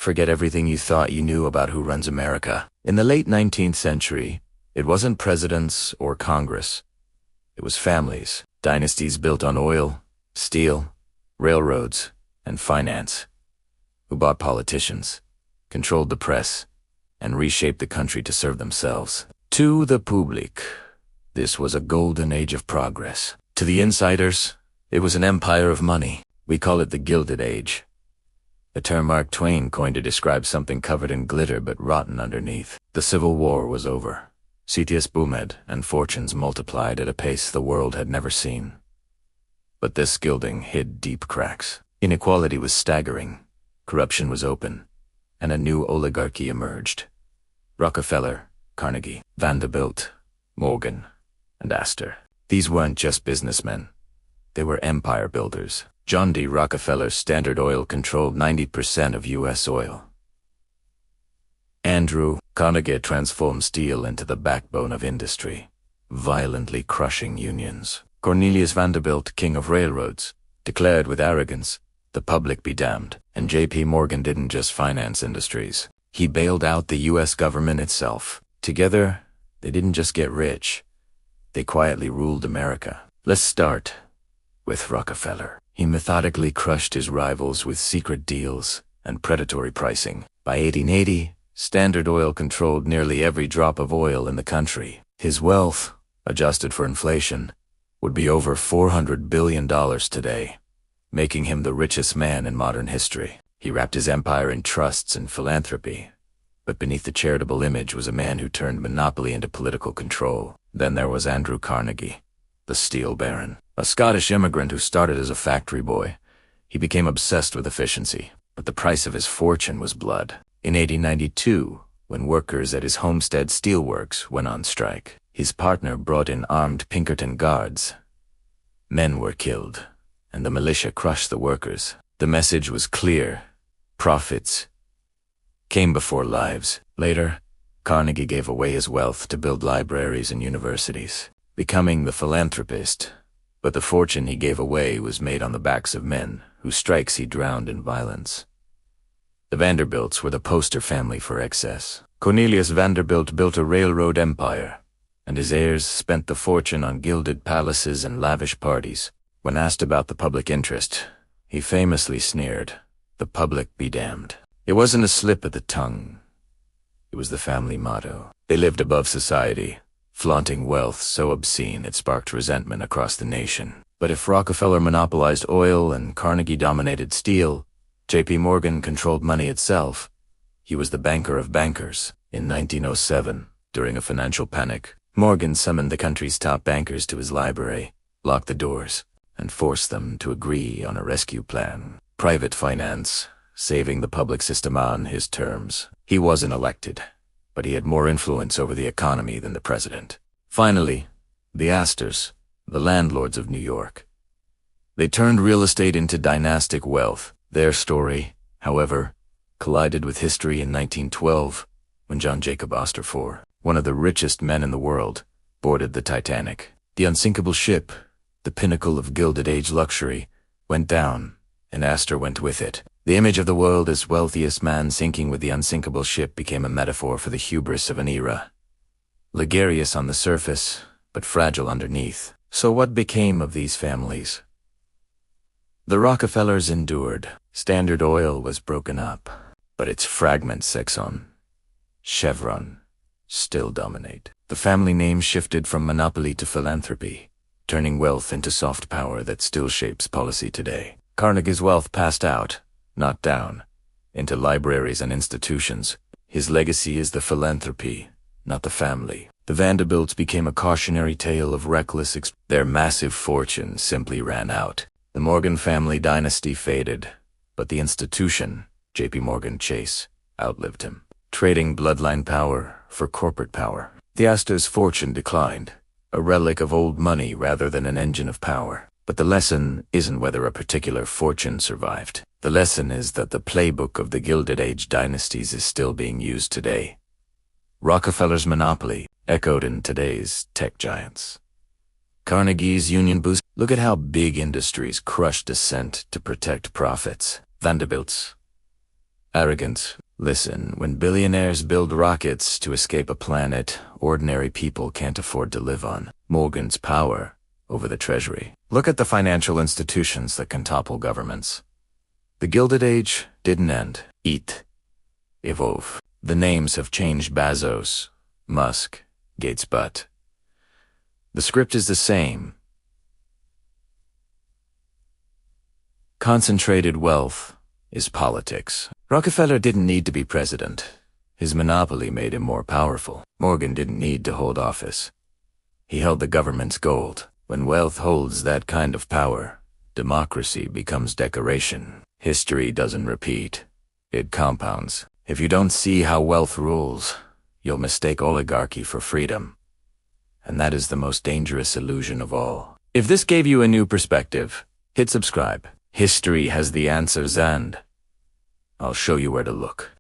Forget everything you thought you knew about who runs America. In the late 19th century, it wasn't presidents or Congress. It was families, dynasties built on oil, steel, railroads, and finance, who bought politicians, controlled the press, and reshaped the country to serve themselves. To the public, this was a golden age of progress. To the insiders, it was an empire of money. We call it the Gilded Age, a term Mark Twain coined to describe something covered in glitter but rotten underneath. The Civil War was over. Cities boomed, and fortunes multiplied at a pace the world had never seen. But this gilding hid deep cracks. Inequality was staggering, corruption was open, and a new oligarchy emerged. Rockefeller, Carnegie, Vanderbilt, Morgan, and Astor. These weren't just businessmen. They were empire builders. John D. Rockefeller's Standard Oil controlled 90% of U.S. oil. Andrew Carnegie transformed steel into the backbone of industry, violently crushing unions. Cornelius Vanderbilt, king of railroads, declared with arrogance, "The public be damned." And J.P. Morgan didn't just finance industries. He bailed out the U.S. government itself. Together, they didn't just get rich. They quietly ruled America. Let's start with Rockefeller. He methodically crushed his rivals with secret deals and predatory pricing. By 1880, Standard Oil controlled nearly every drop of oil in the country. His wealth, adjusted for inflation, would be over $400 billion today, making him the richest man in modern history. He wrapped his empire in trusts and philanthropy, but beneath the charitable image was a man who turned monopoly into political control. Then there was Andrew Carnegie, the steel baron. A Scottish immigrant who started as a factory boy, he became obsessed with efficiency, but the price of his fortune was blood. In 1892, when workers at his Homestead Steelworks went on strike, his partner brought in armed Pinkerton guards. Men were killed, and the militia crushed the workers. The message was clear: profits came before lives. Later, Carnegie gave away his wealth to build libraries and universities, becoming the philanthropist. But the fortune he gave away was made on the backs of men whose strikes he drowned in violence. The Vanderbilts were the poster family for excess. Cornelius Vanderbilt built a railroad empire, and his heirs spent the fortune on gilded palaces and lavish parties. When asked about the public interest, he famously sneered, "The public be damned." It wasn't a slip of the tongue. It was the family motto. They lived above society, flaunting wealth so obscene it sparked resentment across the nation. But if Rockefeller monopolized oil and Carnegie dominated steel, J.P. Morgan controlled money itself. He was the banker of bankers. In 1907, during a financial panic, Morgan summoned the country's top bankers to his library, locked the doors, and forced them to agree on a rescue plan. Private finance, saving the public system on his terms. He wasn't elected, but he had more influence over the economy than the president. Finally, the Astors, the landlords of New York. They turned real estate into dynastic wealth. Their story, however, collided with history in 1912, when John Jacob Astor IV, one of the richest men in the world, boarded the Titanic. The unsinkable ship, the pinnacle of Gilded Age luxury, went down, and Astor went with it. The image of the world's wealthiest man sinking with the unsinkable ship became a metaphor for the hubris of an era. Luxurious on the surface, but fragile underneath. So what became of these families? The Rockefellers endured. Standard Oil was broken up, but its fragments, Exxon, Chevron, still dominate. The family name shifted from monopoly to philanthropy, turning wealth into soft power that still shapes policy today. Carnegie's wealth passed out, not down, into libraries and institutions. His legacy is the philanthropy, not the family. The Vanderbilts became a cautionary tale of reckless Their massive fortune simply ran out. The Morgan family dynasty faded, but the institution, J.P. Morgan Chase, outlived him, trading bloodline power for corporate power. The Astor's fortune declined, a relic of old money rather than an engine of power. But the lesson isn't whether a particular fortune survived. The lesson is that the playbook of the Gilded Age dynasties is still being used today. Rockefeller's monopoly echoed in today's tech giants. Carnegie's union boost. Look at how big industries crushed dissent to protect profits. Vanderbilt's Arrogance. Listen, when billionaires build rockets to escape a planet ordinary people can't afford to live on, Morgan's power over the treasury. Look at the financial institutions that can topple governments. The Gilded Age didn't end. Evolve. The names have changed: Bezos, Musk, Gates, but the script is the same. Concentrated wealth is politics. Rockefeller didn't need to be president. His monopoly made him more powerful. Morgan didn't need to hold office. He held the government's gold. When wealth holds that kind of power, democracy becomes decoration. History doesn't repeat. It compounds. If you don't see how wealth rules, you'll mistake oligarchy for freedom. And that is the most dangerous illusion of all. If this gave you a new perspective, hit subscribe. History has the answers and I'll show you where to look.